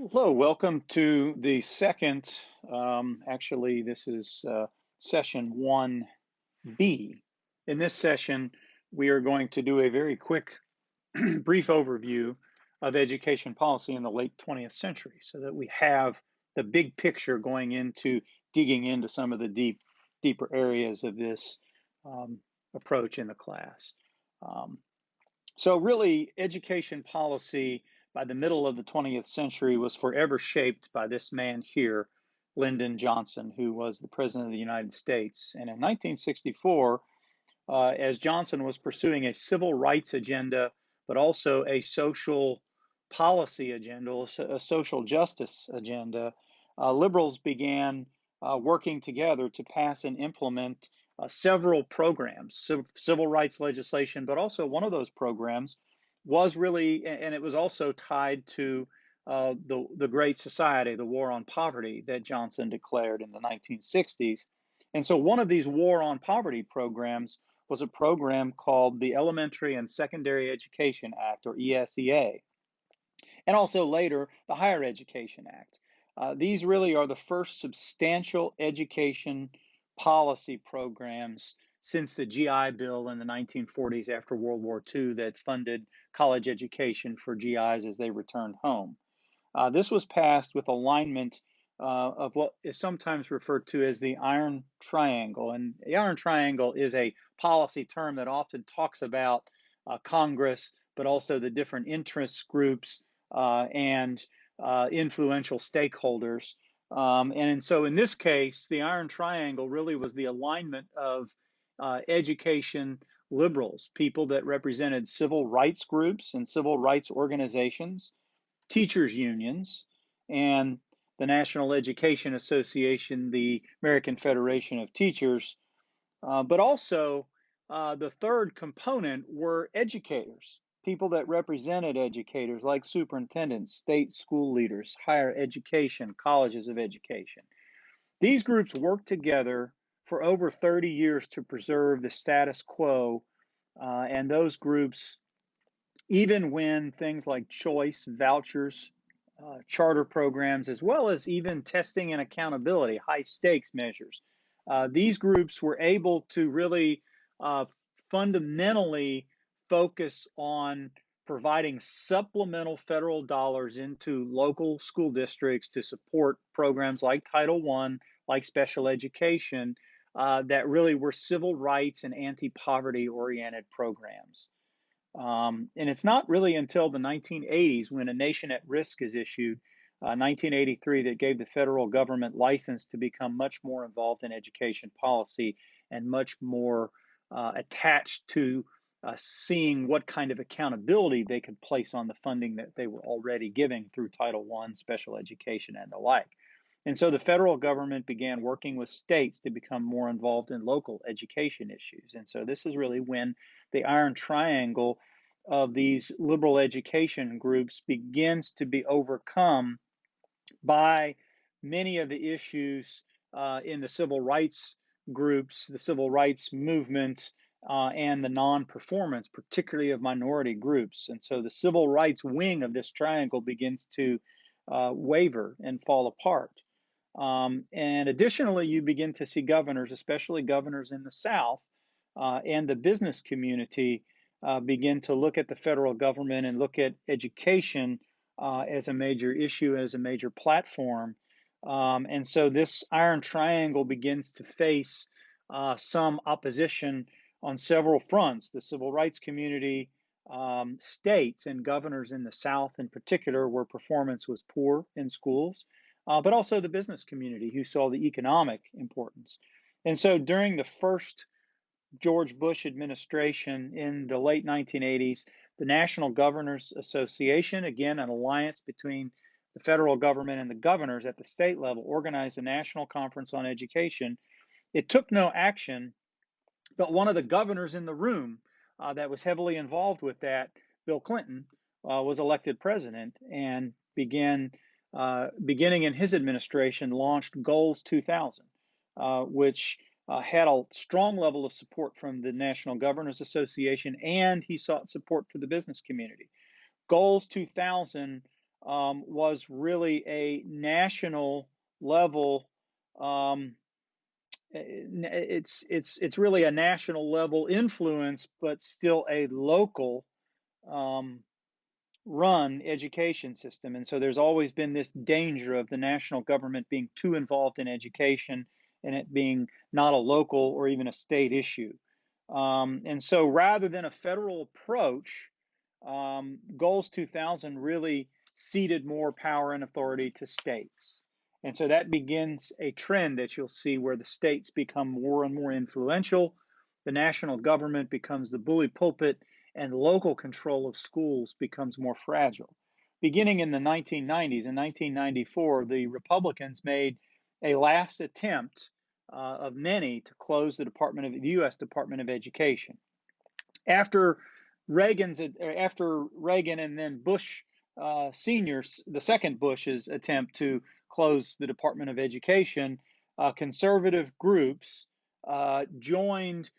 Hello, welcome to the second. Actually, this is session 1B. In this session, we are going to do a very quick, brief overview of education policy in the late 20th century so that we have the big picture going into digging into some of the deeper areas of this approach in the class. Um, so really, education policy by the middle of the 20th century was forever shaped by this man here, Lyndon Johnson, who was the President of the United States. And in 1964, as Johnson was pursuing a civil rights agenda, but also a social policy agenda, a social justice agenda, liberals began working together to pass and implement several programs, civil rights legislation, but also one of those programs was really, and it was also tied to the Great Society, the War on Poverty that Johnson declared in the 1960s. And so one of these War on Poverty programs was a program called the Elementary and Secondary Education Act, or ESEA, and also later the Higher Education Act. These really are the first substantial education policy programs since the GI Bill in the 1940s after World War II that funded college education for GIs as they returned home. This was passed with alignment of what is sometimes referred to as the Iron Triangle. And the Iron Triangle is a policy term that often talks about Congress, but also the different interest groups and influential stakeholders. And so in this case, the Iron Triangle really was the alignment of education liberals, people that represented civil rights groups and civil rights organizations, teachers unions, and the National Education Association, the American Federation of Teachers, but also the third component were educators, people that represented educators like superintendents, state school leaders, higher education, colleges of education. These groups worked together for over 30 years to preserve the status quo, and those groups, even when things like choice, vouchers, charter programs, as well as even testing and accountability, high stakes measures, these groups were able to really uh, fundamentally focus on providing supplemental federal dollars into local school districts to support programs like Title I, like special education, that really were civil rights and anti poverty oriented programs. And it's not really until the 1980s when A Nation at Risk is issued, 1983, that gave the federal government license to become much more involved in education policy and much more attached to seeing what kind of accountability they could place on the funding that they were already giving through Title I, special education, and the like. And so the federal government began working with states to become more involved in local education issues. And so this is really when the Iron Triangle of these liberal education groups begins to be overcome by many of the issues in the civil rights groups, the civil rights movement, and the non performance, particularly of minority groups. And so the civil rights wing of this triangle begins to waver and fall apart. And additionally, you begin to see governors, especially governors in the South, and the business community begin to look at the federal government and look at education as a major issue, as a major platform. And so this Iron Triangle begins to face some opposition on several fronts. The civil rights community, states, and governors in the South, in particular, where performance was poor in schools, but also the business community who saw the economic importance. And so during the first George Bush administration in the late 1980s, the National Governors Association, again, an alliance between the federal government and the governors at the state level, organized a national conference on education. It took no action, but one of the governors in the room that was heavily involved with that, Bill Clinton, was elected president and beginning in his administration, launched Goals 2000, which had a strong level of support from the National Governors Association, and he sought support for the business community. Goals 2000 was really a national level. Um, it's really a national level influence, but still a local um, run education system. And so there's always been this danger of the national government being too involved in education and it being not a local or even a state issue. And so rather than a federal approach, Goals 2000 really ceded more power and authority to states. And so that begins a trend that you'll see where the states become more and more influential. The national government becomes the bully pulpit, and local control of schools becomes more fragile. Beginning in the 1990s, in 1994, the Republicans made a last attempt of many to close the U.S. Department of Education. After after Reagan and then Bush seniors, the second Bush's attempt to close the Department of Education, conservative groups joined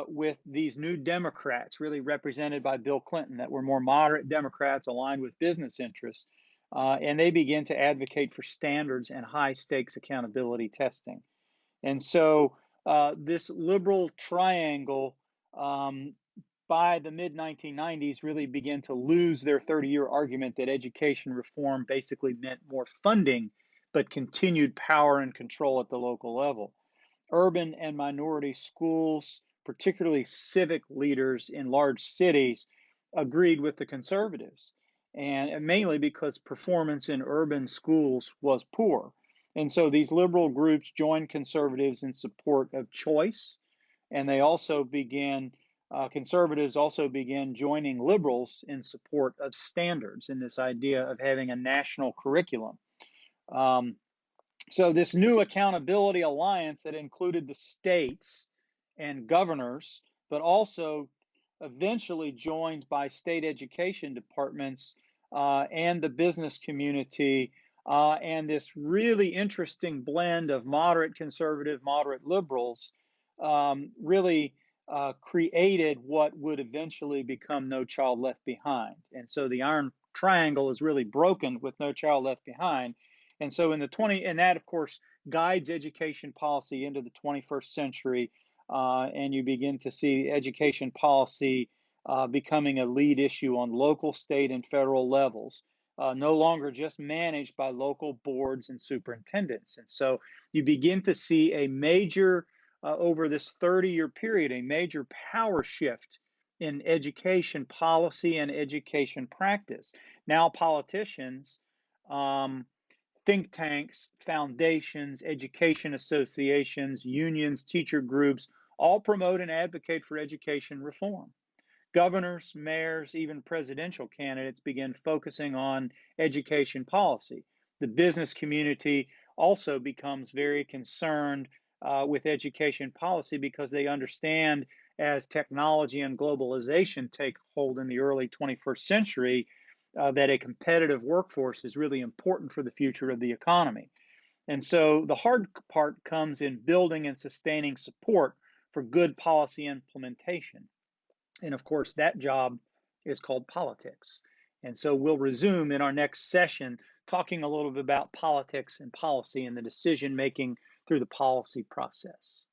with these new Democrats, really represented by Bill Clinton, that were more moderate Democrats aligned with business interests. And they began to advocate for standards and high stakes accountability testing. And so this liberal triangle um, by the mid 1990s really began to lose their 30-year argument that education reform basically meant more funding, but continued power and control at the local level. Urban and minority schools, particularly civic leaders in large cities, agreed with the conservatives, and mainly because performance in urban schools was poor. And so these liberal groups joined conservatives in support of choice, and conservatives also began joining liberals in support of standards in this idea of having a national curriculum. Um, so this new accountability alliance that included the states and governors, but also eventually joined by state education departments and the business community, and this really interesting blend of moderate conservative, moderate liberals, really created what would eventually become No Child Left Behind. And so the Iron Triangle is really broken with No Child Left Behind. And so and that of course guides education policy into the 21st century, and you begin to see education policy becoming a lead issue on local, state, and federal levels, no longer just managed by local boards and superintendents. And so you begin to see over this 30-year period, a major power shift in education policy and education practice. Now politicians, um, think tanks, foundations, education associations, unions, teacher groups all promote and advocate for education reform. Governors, mayors, even presidential candidates begin focusing on education policy. The business community also becomes very concerned with education policy because they understand as technology and globalization take hold in the early 21st century, that a competitive workforce is really important for the future of the economy. And so the hard part comes in building and sustaining support for good policy implementation. And of course, that job is called politics. And so we'll resume in our next session talking a little bit about politics and policy and the decision making through the policy process.